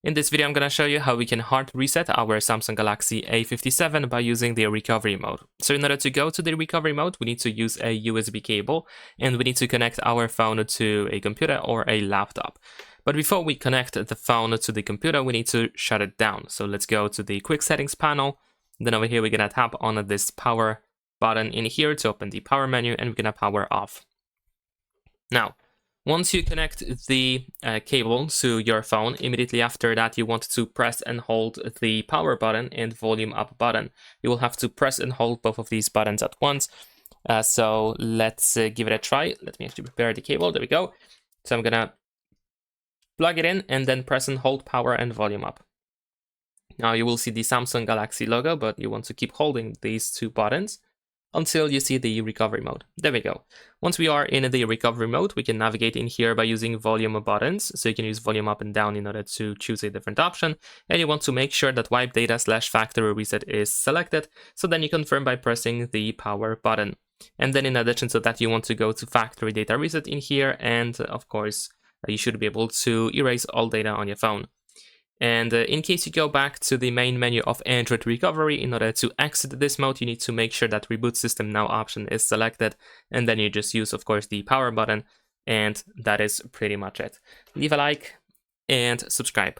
In this video, I'm going to show you how we can hard reset our Samsung Galaxy A57 by using the recovery mode. So in order to go to the recovery mode, we need to use a USB cable and we need to connect our phone to a computer or a laptop. But before we connect the phone to the computer, we need to shut it down. So let's go to the quick settings panel. Then over here, we're going to tap on this power button in here to open the power menu, and we're going to power off. Now, once you connect the cable to your phone, immediately after that, you want to press and hold the power button and volume up button. You will have to press and hold both of these buttons at once. So let's give it a try. Let me actually prepare the cable. There we go. So I'm gonna plug it in and then press and hold power and volume up. Now you will see the Samsung Galaxy logo, but you want to keep holding these two buttons until you see the recovery mode. There we go. Once we are in the recovery mode, we can navigate in here by using volume buttons. So you can use volume up and down in order to choose a different option. And you want to make sure that wipe data / factory reset is selected. So then you confirm by pressing the power button. And then in addition to that, you want to go to factory data reset in here. And of course, you should be able to erase all data on your phone. And in case you go back to the main menu of Android recovery, in order to exit this mode, you need to make sure that reboot system now option is selected. And then you just use, of course, the power button. And that is pretty much it. Leave a like and subscribe.